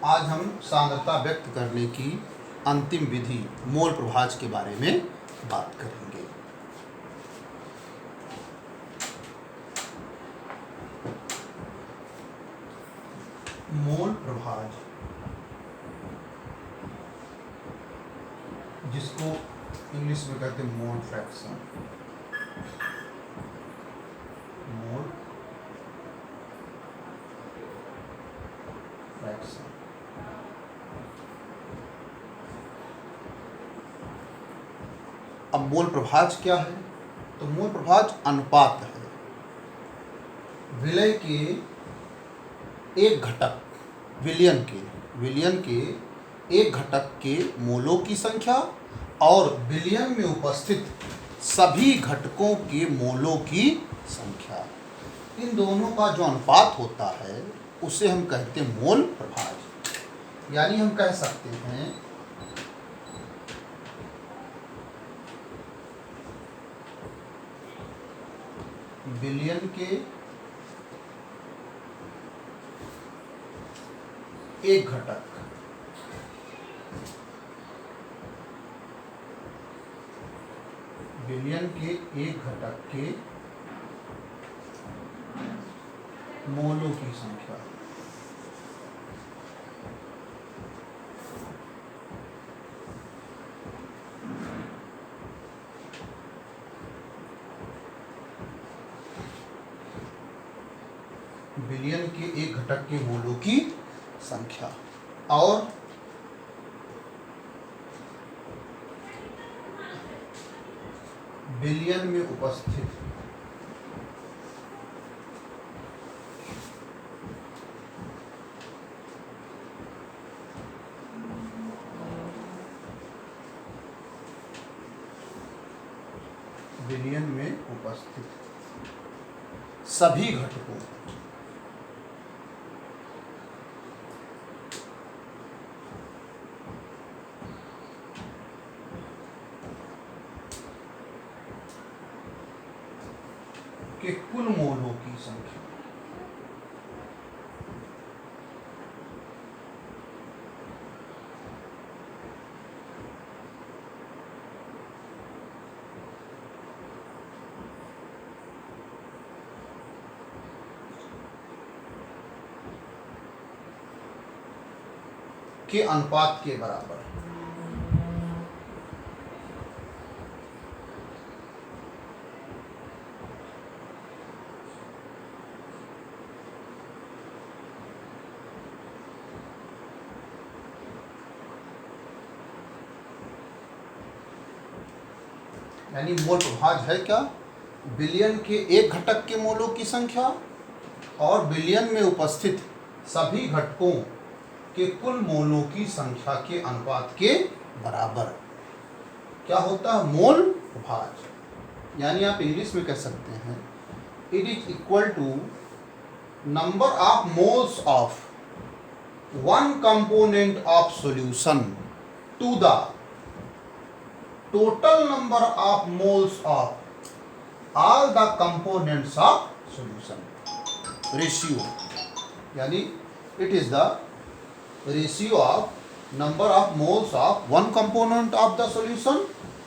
आज हम सांद्रता व्यक्त करने की अंतिम विधि मोल प्रभाज के बारे में बात करेंगे। मोल प्रभाज, जिसको इंग्लिश में कहते हैं मोल फ्रैक्शन। मोल फ्रैक्शन अब मोल प्रभाज क्या है? तो मोल प्रभाज अनुपात है विलय के एक घटक विलयन के एक घटक के मोलों की संख्या और विलयन में उपस्थित सभी घटकों के मोलों की संख्या, इन दोनों का जो अनुपात होता है उसे हम कहते हैं मोल प्रभाज। यानी हम कह सकते हैं विलयन के एक घटक के मोलों की संख्या विलयन के एक घटक के मोलों की संख्या और विलयन में उपस्थित सभी घटकों के कुल मोलों की संख्या के अनुपात के बराबर। यानी मोल प्रभाज है क्या? विलयन के एक घटक के मोलों की संख्या और विलयन में उपस्थित सभी घटकों के कुल मोलों की संख्या के अनुपात के बराबर क्या होता है? मोल प्रभाज। यानी आप इंग्लिश में कह सकते हैं it is equal to number of moles of one component of solution to the total number of moles of all the components of solution. Ratio यानी it is the ratio of number of moles of one component of the solution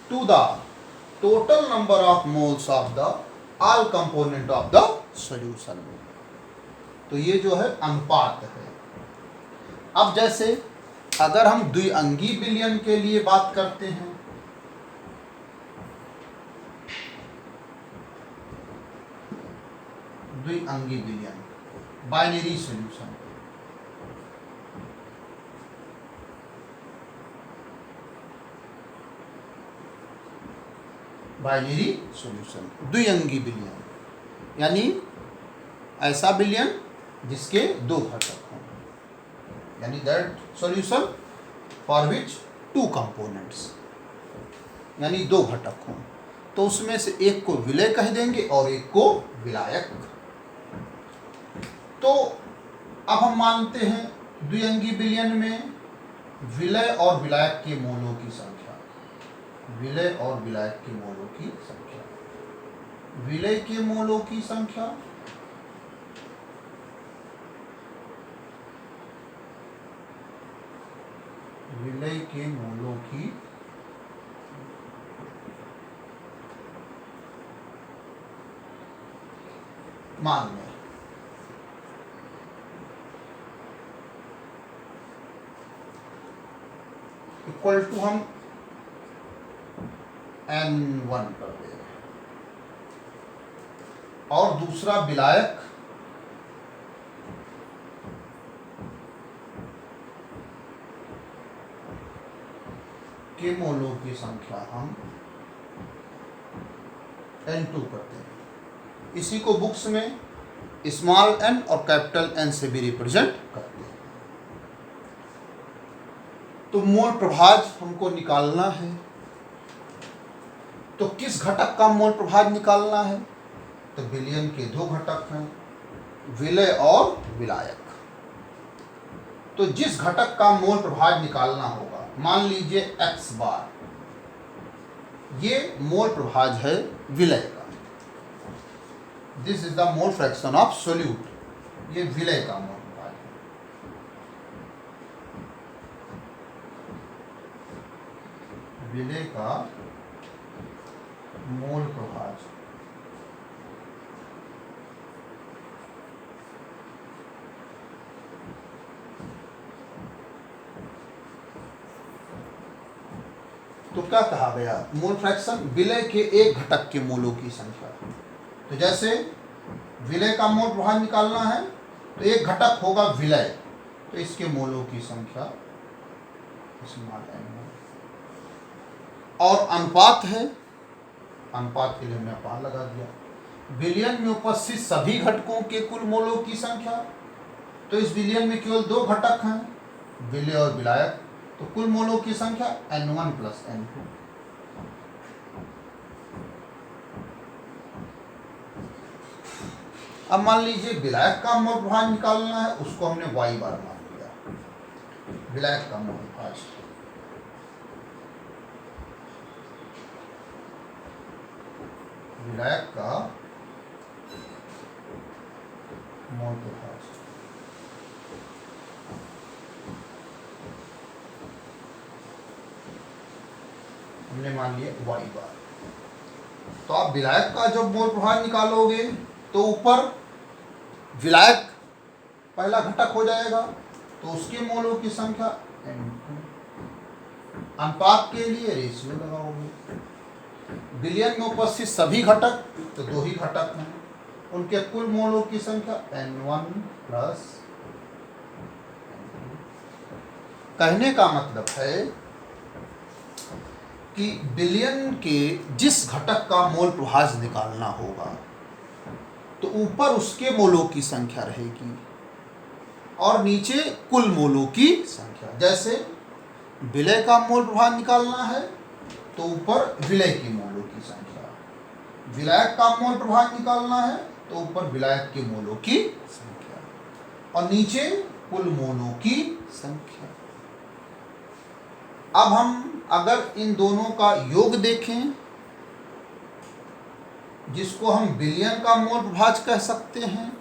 to the total number of moles of the all component of the solution। तो ये जो है अनुपात है। अब जैसे अगर हम द्विअंगी विलयन के लिए बात करते हैं, द्विअंगी विलयन बाइनरी सॉल्यूशन, बाइनरी सॉल्यूशन द्विअंगी विलयन यानी ऐसा विलयन जिसके दो घटक हों, यानी that solution for which two components, यानी दो घटक हों, तो उसमें से एक को विलय कह देंगे और एक को विलायक। तो अब हम मानते हैं द्विअंगी विलयन में विलय और विलायक के मोलों की संख्या, विलय और विलायक के मोलों की संख्या, विलय के मोलों की संख्या विलय के मोलों की मान लें। इक्वल टू हम N1 कर दे रहे हैं। और दूसरा विलायक के मोलों की संख्या हम N2 करते हैं। इसी को बुक्स में स्मॉल n और कैपिटल N से भी रिप्रेजेंट करते हैं। तो मोल प्रभाज हमको निकालना है। तो किस घटक का मोल प्रभाज निकालना है? तो विलयन के दो घटक हैं, विलय और विलायक। तो जिस घटक का मोल प्रभाज निकालना होगा, मान लीजिए x बार, ये मोल प्रभाज है विलय का। This is the mole fraction of solute. ये विलय का मोल प्रभाज है। विलय का मोल प्रभाज तो क्या कहा गया? मोल फ्रैक्शन विलय के एक घटक के मोलों की संख्या। तो जैसे विलय का मोल प्रभाज निकालना है तो एक घटक होगा विलय, तो इसके मोलों की संख्या स्मॉल n। और अनुपात है, अनुपात के लिए हमने अपान लगा दिया। विलयन में उपस्थित सभी घटकों के कुल मोलों की संख्या। तो इस विलयन में केवल दो घटक हैं, विलय और विलायक। तो कुल मोलों की संख्या N1 प्लस N2। अब मान लीजिए विलायक का मोल प्रभाज निकालना है, उसको हमने y बार मान लिया। विलायक का मोल प्रभाज, विलायक का मोल प्रभाज हमने मान लिया y बार। तो आप विलायक का जब मोल प्रभाज निकालोगे तो ऊपर विलायक पहला घटक हो जाएगा, तो उसके मोलों की संख्या N2। अनुपात के लिए रेशियो लगाओगे। विलयन में उपस्थित सभी घटक, तो दो ही घटक हैं, उनके कुल मोलों की संख्या N1 प्लस N2। कहने का मतलब है कि विलयन के जिस घटक का मोल प्रभाज निकालना होगा तो ऊपर उसके मोलों की संख्या रहेगी और नीचे कुल मोलों की संख्या। जैसे विलय का मोल प्रभाज निकालना है तो ऊपर विलय के मोलों की संख्या, विलायक का मोल प्रभाज निकालना है तो ऊपर विलायक के मोलों की संख्या और नीचे कुल मोलों की संख्या। अब हम अगर इन दोनों का योग देखें, जिसको हम विलयन का मोल प्रभाज कह सकते हैं,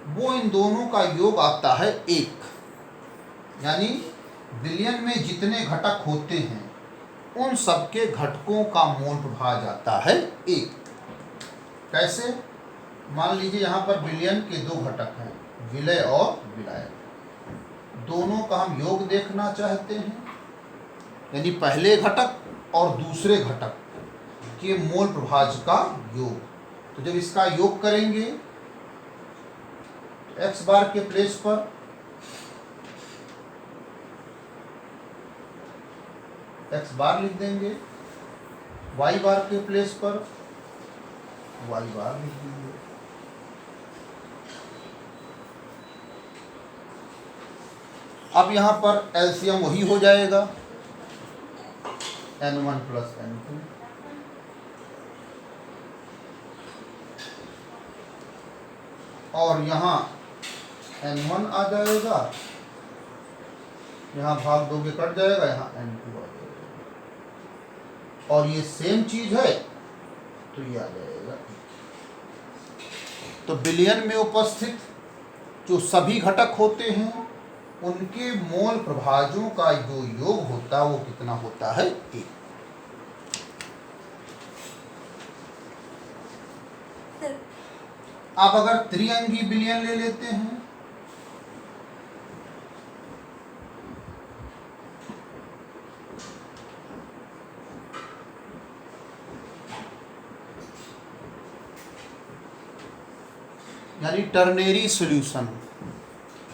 वो इन दोनों का योग आता है 1। यानी विलयन में जितने घटक होते हैं उन सबके घटकों का मोल प्रभाज आता है 1। कैसे? मान लीजिए यहाँ पर विलयन के दो घटक हैं, विलय और विलायक। दोनों का हम योग देखना चाहते हैं, यानी पहले घटक और दूसरे घटक के मोल प्रभाज का योग। तो जब इसका योग करेंगे तो x बार के प्लेस पर x बार लिख देंगे, y बार के प्लेस पर y बार लिख देंगे। अब यहाँ पर एलसीएम वही हो जाएगा N1 प्लस N2। और यहाँ N1 आ जाएगा, यहाँ भाग दोगे कट जाएगा, यहाँ N2 आ जाएगा। और ये सेम चीज है तो ये आ जाएगा। तो विलयन में उपस्थित जो सभी घटक होते हैं उनके मोल प्रभाजों का जो योग होता है वो कितना होता है? 1। अब अगर त्रिअंगी विलयन ले लेते हैं, यानी टर्नरी सॉल्यूशन,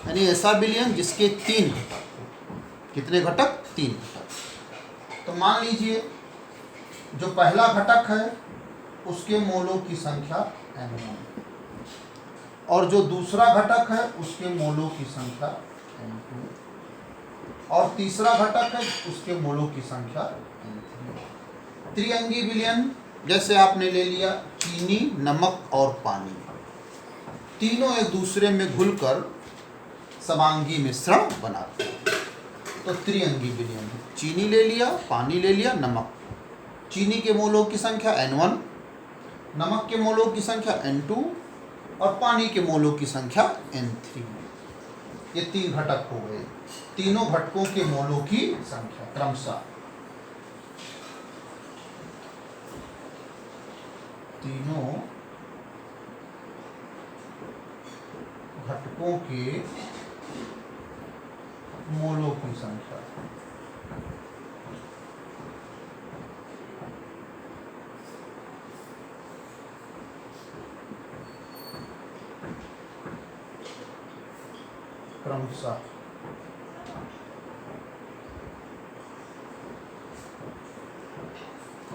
यानी ऐसा विलयन जिसके 3 घटक हो। कितने घटक? 3 घटक। तो मान लीजिए जो पहला घटक है उसके मोलों की संख्या n1, और जो दूसरा घटक है उसके मोलों की संख्या n2, और तीसरा घटक है उसके मोलों की संख्या n3। त्रिअंगी विलयन जैसे आपने ले लिया चीनी, नमक और पानी, तीनों एक दूसरे में घुलकर समांगी मिश्रण बनाते हैं, तो त्रिअंगी विलयन है। चीनी ले लिया, पानी ले लिया, नमक। चीनी के मोलों की संख्या n1, नमक के मोलों की संख्या n2 और पानी के मोलों की संख्या n3। ये 3 घटक हो गए। तीनों घटकों के मोलों की संख्या क्रमशः, तीनों घटकों के मोलों की संख्या क्रमशः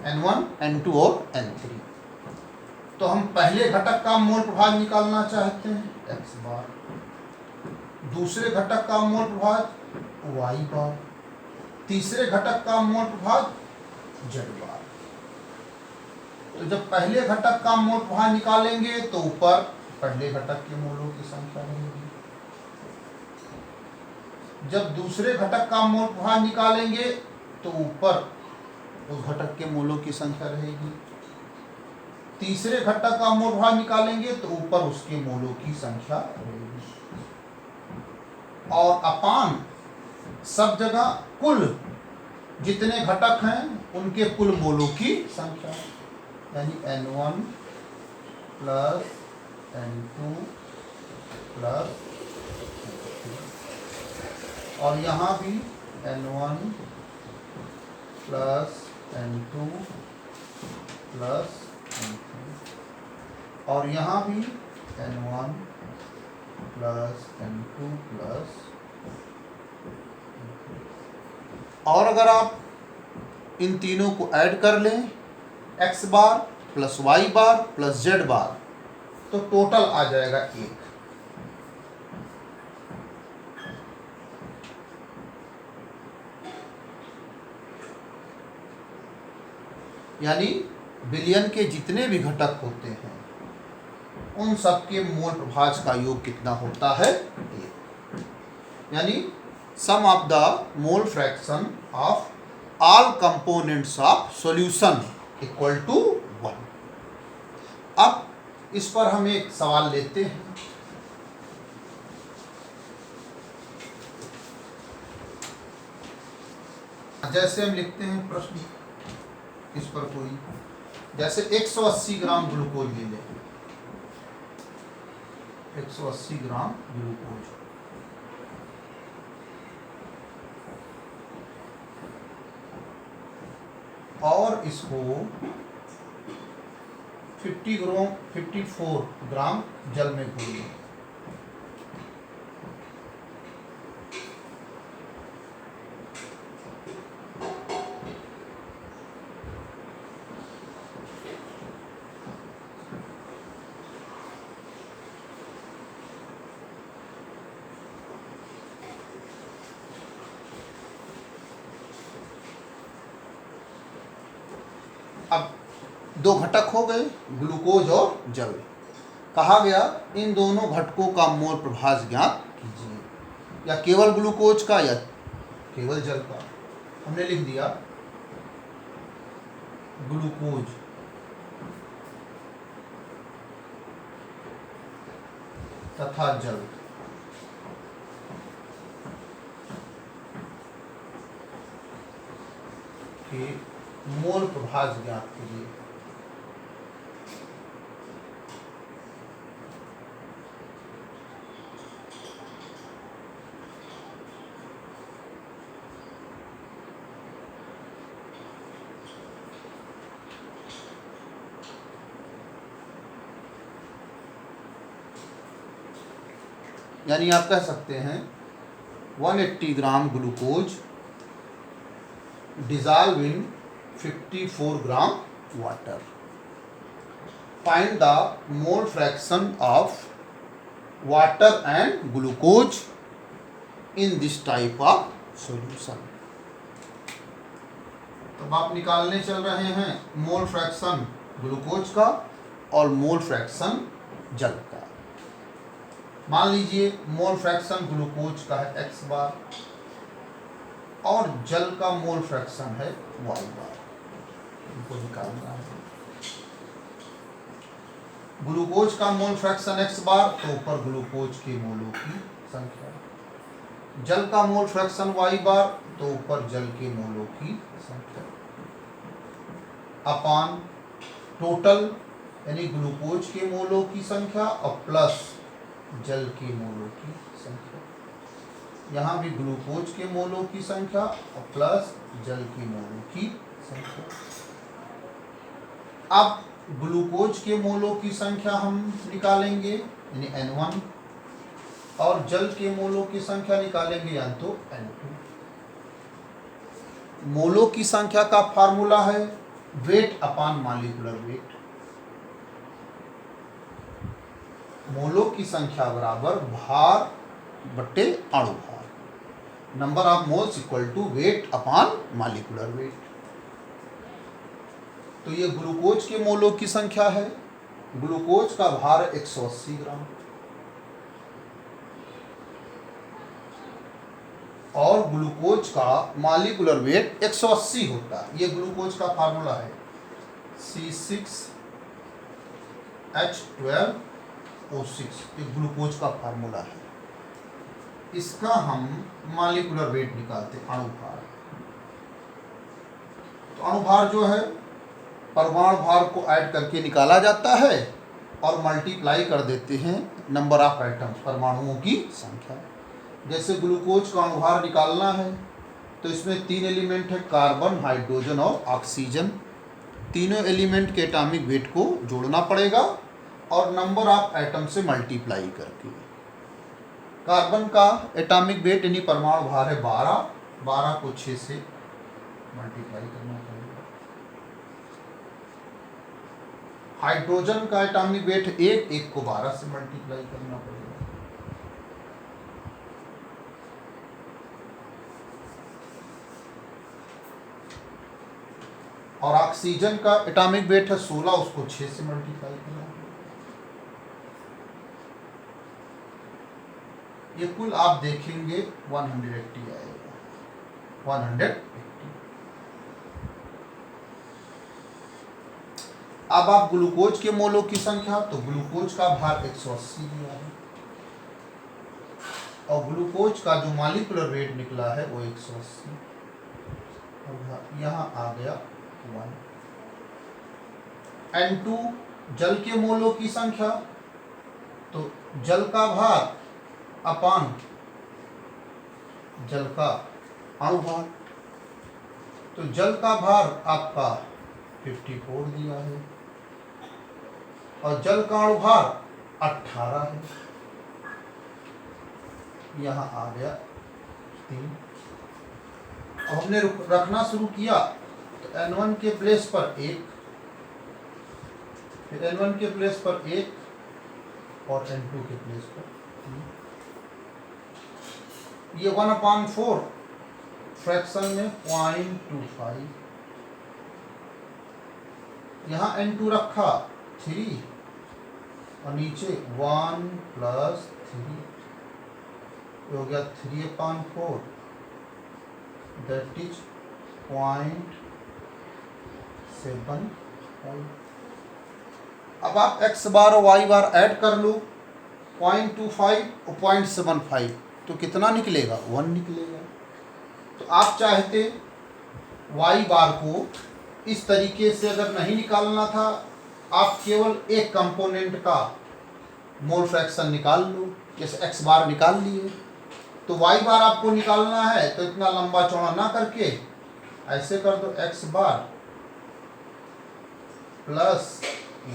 n1, n2 और n3। तो हम पहले घटक का मोल प्रभाज निकालना चाहते हैं x बार, दूसरे घटक का मोल प्रभाज y बार, तीसरे घटक का मोल प्रभाज z बार। तो जब पहले घटक का मोल प्रभाज निकालेंगे तो ऊपर पहले घटक के मोलों की संख्या रहेगी, जब दूसरे घटक का मोल प्रभाज निकालेंगे तो ऊपर उस घटक के मोलों की संख्या रहेगी, तीसरे घटक का मोल प्रभाज निकालेंगे तो ऊपर उसके मोलों की संख्या रहेगी, और अपान सब जगह कुल जितने घटक हैं उनके कुल मोलों की संख्या, यानी n1 प्लस n2 प्लस, और यहाँ भी n1 plus n2 plus n3, और यहाँ भी n1 प्लस n2 प्लस, और अगर आप इन तीनों को ऐड कर लें x बार प्लस y बार प्लस z बार, तो टोटल आ जाएगा 1। यानी विलयन के जितने भी घटक होते हैं उन सब के मोल प्रभाज का योग कितना होता है? 1। यानी sum of the mole fraction of all components of solution equal to 1। अब इस पर हम एक सवाल लेते हैं। जैसे हम लिखते हैं प्रश्न, इस पर कोई जैसे 180 ग्राम ग्लूकोज ले लें, 180 ग्राम ग्लूकोज, और इसको 54 ग्राम जल में घोल लें। अब 2 घटक हो गए, ग्लूकोज और जल। कहा गया इन दोनों घटकों का मोल प्रभाज ज्ञात कीजिए, या केवल ग्लूकोज का या केवल जल का। हमने लिख दिया ग्लूकोज तथा जल के मोल प्रभाज्य ज्ञात कीजिए। यानी आप कह सकते हैं 180 gram glucose dissolve in 54 gram water. Find the mole fraction of water and glucose in this type of solution. तब आप निकालने चल रहे हैं मोल फ्रैक्शन ग्लूकोज का और मोल फ्रैक्शन जल का। मान लीजिए मोल फ्रैक्शन ग्लूकोज का है x बार और जल का मोल फ्रैक्शन है y बार, इनको निकालना है। ग्लूकोज का मोल फ्रैक्शन x बार तो ऊपर ग्लूकोज के मोलों की संख्या, जल का मोल फ्रैक्शन y बार तो ऊपर जल के मोलों की संख्या अपान टोटल यानी ग्लूकोज के मोलों की संख्या और प्लस जल के मोलों की संख्या। यहाँ भी ग्लूकोज के मोलों की संख्या और प्लस जल के मोलों की संख्या। अब ग्लूकोज के मोलों की संख्या हम निकालेंगे यानी N1 और जल के मोलों की संख्या निकालेंगे या तो N2। मोलों की संख्या का फार्मूला है वेट अपान मॉलिक्यूलर वेट। मोलों की संख्या बराबर भार बटे अणु भार, number of moles equal to weight upon molecular weight. तो ये ग्लूकोज के मोलों की संख्या है। ग्लूकोज का भार 180 ग्राम और ग्लूकोज का मॉलिक्यूलर वेट 180 होता है। ये ग्लूकोज का फार्मूला है C6H12O6, ये ग्लूकोज का फार्मूला है। इसका हम मॉलिक्यूलर वेट निकालते हैं अणुभार। तो अणुभार जो है परमाणु भार को ऐड करके निकाला जाता है और मल्टीप्लाई कर देते हैं नंबर ऑफ आइटम्स, परमाणुओं की संख्या। जैसे ग्लूकोज का अणुभार निकालना है तो इसमें 3 एलिमेंट है, कार्बन, हाइड्रोजन और ऑक्सीजन। तीनों एलिमेंट के एटॉमिक वेट को जोड़ना पड़ेगा और नंबर ऑफ एटम से मल्टीप्लाई करके। कार्बन का एटॉमिक वेट यानी परमाणु भार है 12 को 6 से मल्टीप्लाई करना पड़ेगा। हाइड्रोजन का एटॉमिक वेट 1 को 12 से मल्टीप्लाई करना पड़ेगा। और ऑक्सीजन का एटॉमिक वेट है 16, उसको 6 से मल्टीप्लाई करना है। ये कुल आप देखेंगे 180 आएगा, 180। अब आप ग्लूकोज के मोलों की संख्या, तो ग्लूकोज का भार 180 दिया है और ग्लूकोज का जो मॉलिक्यूलर वेट निकला है वो 180 और यहाँ आ गया 1। N2 जल के मोलों की संख्या, तो जल का भार अपान जल का अणुभार, तो जल का भार आपका 54 दिया है और जल का अणुभार 18 है। यहाँ आ गया 3 और हमने रखना शुरू किया तो N1 के प्लेस पर 1, फिर N1 के प्लेस पर 1 और N2 के प्लेस पर 3। ये 1/4 फ्रैक्शन में 0.25। यहाँ N2 रखा 3 और नीचे 1 + 3 हो गया 3/4, दैट इज 0.75। अब आप x बार और y बार ऐड कर लो, 0.25 और 0.75 तो कितना निकलेगा 1 निकलेगा। तो आप चाहते वाई बार को इस तरीके से अगर नहीं निकालना था, आप केवल एक कंपोनेंट का मोल फ्रैक्शन निकाल लो, जैसे एक्स बार निकाल लिए। तो वाई बार आपको निकालना है तो इतना लंबा चौड़ा ना करके ऐसे कर दो, X bar plus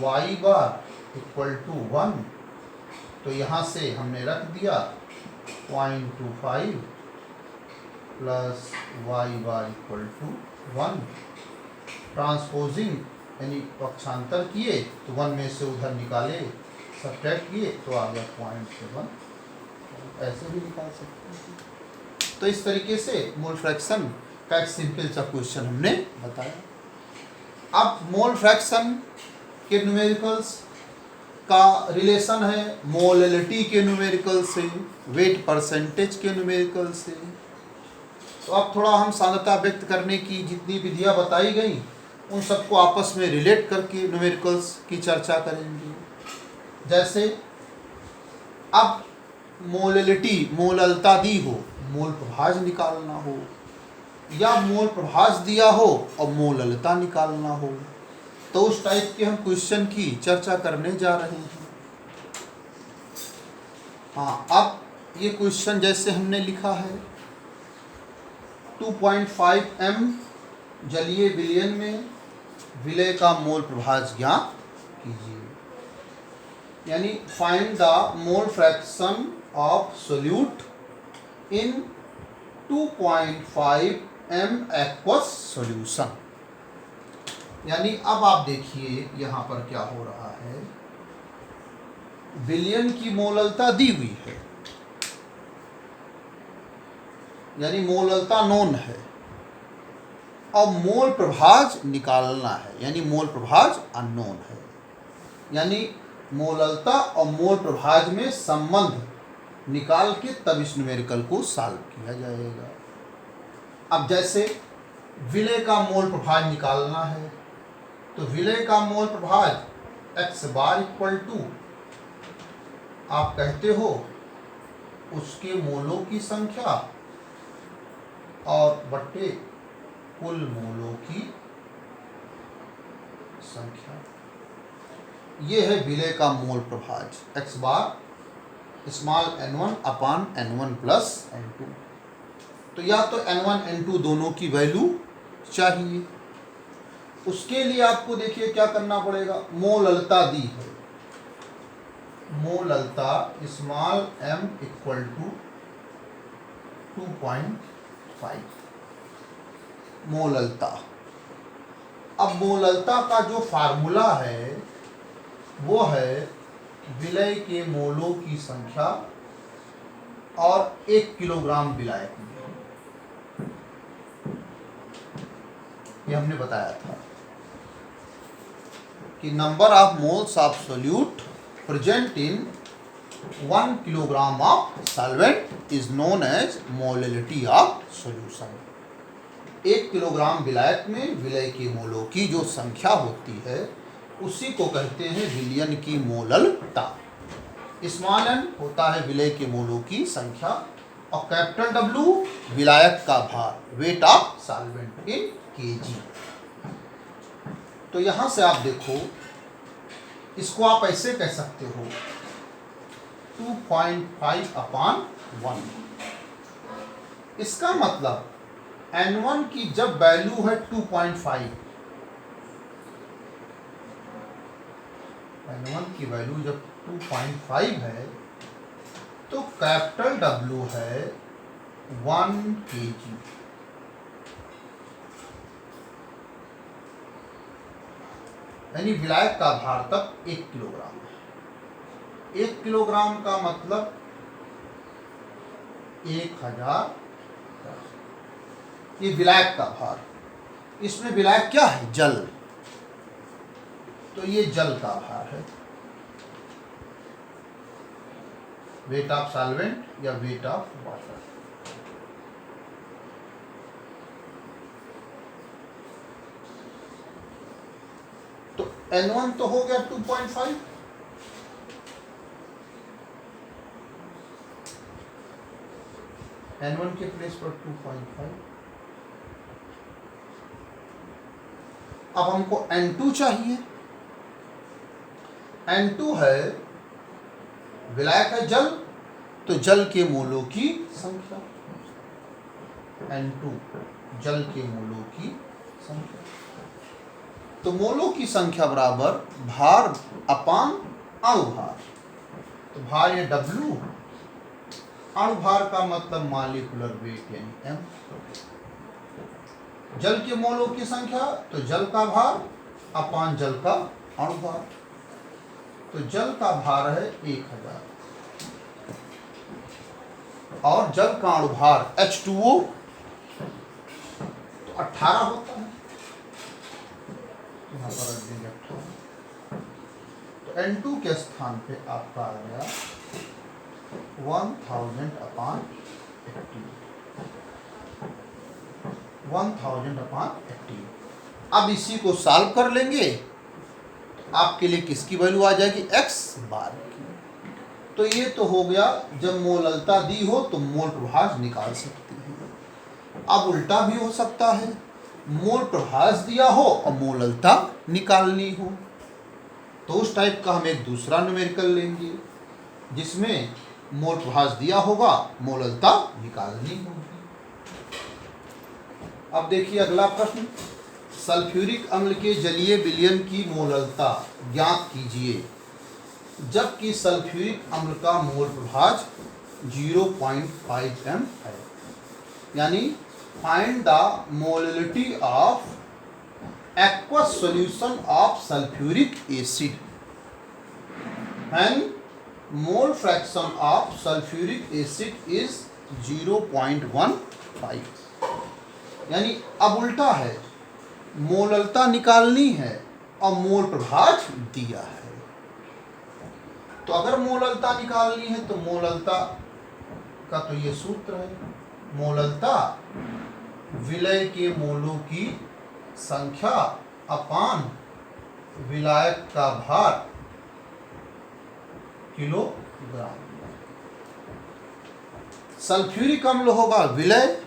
Y bar equal to 1। तो यहाँ से हमने रख दिया 0.25 plus Y bar equal to 1। Transposing यानी पक्षांतर किए तो 1 में से उधर निकाले, सब्ट्रैक्ट किए तो आ गया 0.7। ऐसे भी निकाल सकते हैं। तो इस तरीके से मोल फ्रैक्शन का एक सिंपल सा क्वेश्चन हमने बताया। अब मोल फ्रैक्शन के न्यूमेरिकल्स का रिलेशन है मोलैलिटी के न्यूमेरिकल से, वेट परसेंटेज के न्यूमेरिकल से। तो अब थोड़ा हम सांद्रता व्यक्त करने की जितनी विधियां बताई गई उन सबको आपस में रिलेट करके न्यूमेरिकल्स की चर्चा करेंगे। जैसे अब मोलैलिटी, मोललता दी हो, मोल प्रभाज निकालना हो, या मोल प्रभाज दिया हो और मोललता निकालना हो, तो उस टाइप के हम क्वेश्चन की चर्चा करने जा रहे हैं। हाँ, अब ये क्वेश्चन जैसे हमने लिखा है 2.5 m जलीय विलयन में विलय का मोल प्रभाज ज्ञात कीजिए। यानी find the mole fraction of solute in 2.5 m aqueous solution. यानी अब आप देखिए यहाँ पर क्या हो रहा है, विलयन की मोललता दी हुई है, यानी मोललता नोन है, और मोल प्रभाज निकालना है, यानी मोल प्रभाज अननोन है। यानी मोललता और मोल प्रभाज में संबंध निकाल के तब इस न्यूमेरिकल को सॉल्व किया जाएगा। अब जैसे विलय का मोल प्रभाज निकालना है, तो विलय का मोल प्रभाज एक्स बार इक्वल टू आप कहते हो उसके मोलों की संख्या और बट्टे कुल मोलों की संख्या। ये है विलय का मोल प्रभाज एक्स बार स्मॉल n1 अपान n1 प्लस n2। तो या तो n1 n2 दोनों की वैल्यू चाहिए। उसके लिए आपको देखिए क्या करना पड़ेगा, मोललता दी है, मोललता स्मॉल m इक्वल टू 2.5 मोललता। अब मोललता का जो फार्मूला है वो है विलय के मोलों की संख्या और 1 किलोग्राम विलायक में, ये हमने बताया था कि number of moles of solute present in 1 kilogram of solvent is known as molality of solution. 1 kilogram विलायक में विलय के मोलों की जो संख्या होती है उसी को कहते हैं विलयन की मोललता। स्मॉल n होता है विलय के मोलों की संख्या और कैपिटल W विलायक का भार, weight of solvent in kg। तो यहां से आप देखो, इसको आप ऐसे कह सकते हो 2.5 अपान 1। इसका मतलब n1 की जब वैल्यू है 2.5, n1 की वैल्यू जब 2.5 है तो कैपिटल W है 1 kg। यानी विलायक का भार तब 1 किलोग्राम है। 1 किलोग्राम का मतलब 1000। ये विलायक का भार, इसमें विलायक क्या है, जल, तो ये जल का भार है, वेट ऑफ सॉल्वेंट या वेट ऑफ वाटर। तो N1 तो हो गया 2.5, N1 के प्लेस पर 2.5, अब हमको N2 चाहिए। N2 है विलायक है जल, तो जल के मोलों की संख्या। N2 जल के मोलों की संख्या, तो मोलों की संख्या बराबर भार अपान अणुभार। तो भार ये W, अणुभार का मतलब मॉलिक्यूलर वेट यानी M। जल के मोलों की संख्या तो जल का भार अपान जल का अणुभार। तो जल का भार है 1000 और जल का अणुभार H2O तो 18 होता है। यहाँ पर रख देंगे 18। तो N2 के स्थान पे आपका आ गया 1000/80। 1000/80। अब इसी को सॉल्व कर लेंगे तो आपके लिए किसकी वैल्यू आ जाएगी? x बार की। तो ये तो हो गया, जब मोललता दी हो तो मोल प्रभाज निकाल सकते हैं। अब उल्टा भी हो सकता है, मोल प्रभाज दिया हो और मोललता निकालनी हो, तो उस टाइप का हम एक दूसरा न्यूमेरिकल लेंगे जिसमें मोल प्रभाज दिया होगा, मोललता निकालनी होगी। अब देखिए अगला प्रश्न, सल्फ्यूरिक अम्ल के जलीय विलयन की मोललता ज्ञात कीजिए जबकि सल्फ्यूरिक अम्ल का मोल प्रभाज 0.5 m है। यानी find the molality of aqueous solution of sulfuric acid and mole fraction of sulfuric acid is 0.15। यानी अब उल्टा है, मोललता निकालनी है और मोल प्रभाज दिया है। तो अगर मोललता निकालनी है तो मोललता का तो ये सूत्र है, मोललता विलय के मोलों की संख्या अपान विलायक का भार किलोग्राम। सल्फ्यूरिक अम्ल होगा विलय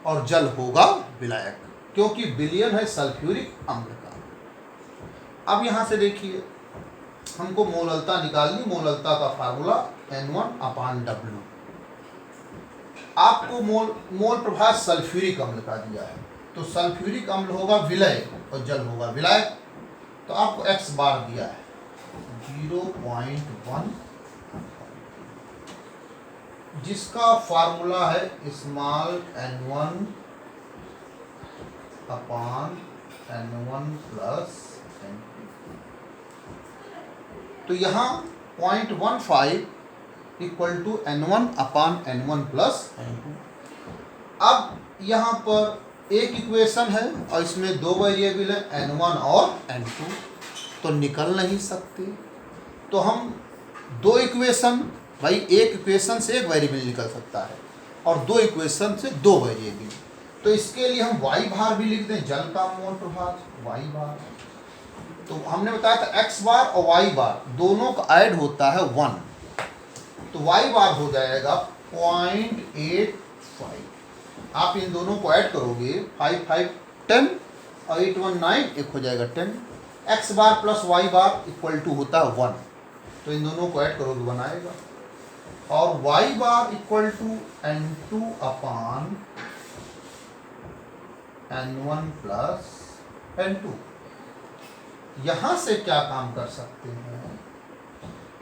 और जल होगा विलायक, क्योंकि विलयन है सल्फ्यूरिक अम्ल का। अब यहां से देखिए हमको मोललता निकालनी, मोललता का फार्मूला N1/W। आपको मोल प्रभाज सल्फ्यूरिक अम्ल का दिया है, तो सल्फ्यूरिक अम्ल होगा विलय और जल होगा विलायक। तो आपको x बार दिया है 0.1, जिसका फार्मूला है स्मॉल n1/n1 + n2। तो यहाँ 0.15 = n1/n1 + n2। अब यहाँ पर एक इक्वेशन है और इसमें दो वेरिएबल है n1 और n2, तो निकल नहीं सकते। तो हम दो इक्वेशन, भाई एक इक्वेशन से एक वेरिएबल निकल सकता है और दो इक्वेशन से दो वेरिएबल, तो इसके लिए हम y भार भी लिख दें, जल का मोल प्रभाज y भार। तो हमने बताया था x बार और y बार दोनों का ऐड होता है 1, तो y बार हो जाएगा 0.85। आप इन दोनों को ऐड करोगे 5 5 10 और 8 1 9, एक हो जाएगा 10। x bar plus y bar equal to होता है 1, तो इन दोनों को ऐड करोगे 1 आएगा। और y bar equal to n2/n1 + n2। यहां से क्या काम कर सकते हैं,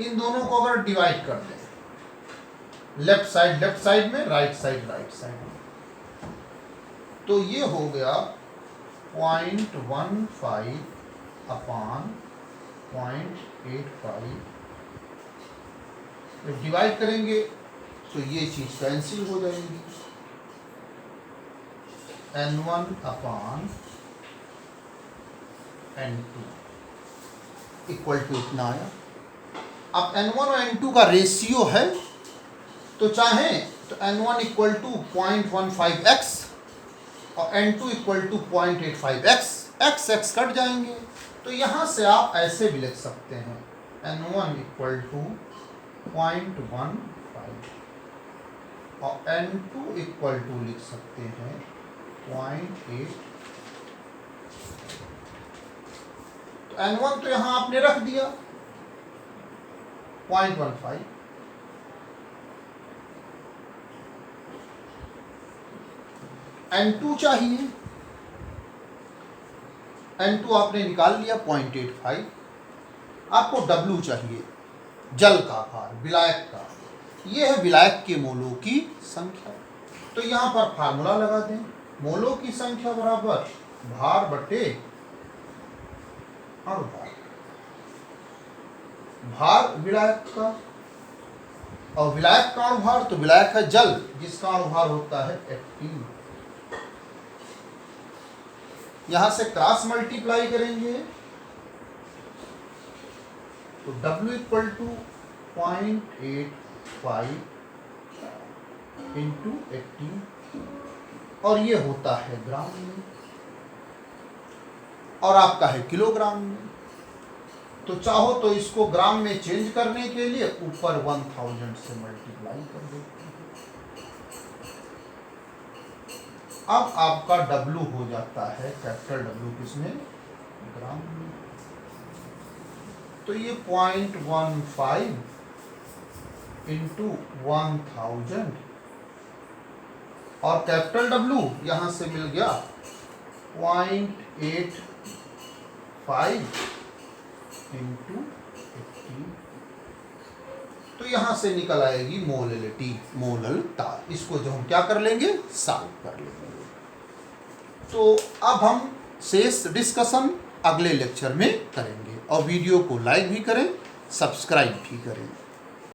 इन दोनों को अगर डिवाइड कर दें, लेफ्ट साइड में, राइट साइड में, तो ये हो गया 0.15/0.85। जब डिवाइड करेंगे तो ये चीज कैंसिल हो जाएगी, n1/n2 इक्वल टू इतना आया। अब n1 और n2 का रेशियो है, तो चाहे तो n1 इक्वल टू 0.15x और n2 equal to 0.85x, x cut जाएंगे, तो यहाँ से आप ऐसे भी लिख सकते हैं n1 इक्वल टू 0.15 और n2 इक्वल टू लिख सकते हैं 0.8। N1 तो यहां आपने रख दिया 0.15, N2 चाहिए, N2 आपने निकाल लिया 0.85, आपको W चाहिए, जल का भार, विलायक का, ये है विलायक के मोलों की संख्या। तो यहां पर फार्मूला लगा दें, मोलों की संख्या बराबर भार बटे अणुभार, भार विलायक का, और विलायक का अणुभार, तो विलायक है जल जिसका अणुभार होता है 18। यहां से क्रॉस मल्टीप्लाई करेंगे तो W इक्वल टू 0.85 इंटू 18, और ये होता है ग्राम में, और आपका है किलोग्राम में। तो चाहो तो इसको ग्राम में चेंज करने के लिए ऊपर 1000 से मल्टीप्लाई कर देते हैं। अब आपका W हो जाता है कैपिटल W किसमें, ग्राम में। तो ये 0.15 इंटू 1000, और कैपिटल W यहां से मिल गया 0.85 इंटू 18। तो यहां से निकल आएगी मोलैलिटी, मोललता। इसको जो हम क्या कर लेंगे, सॉल्व कर लेंगे। तो अब हम शेष डिस्कशन अगले लेक्चर में करेंगे, और वीडियो को लाइक भी करें, सब्सक्राइब भी करें।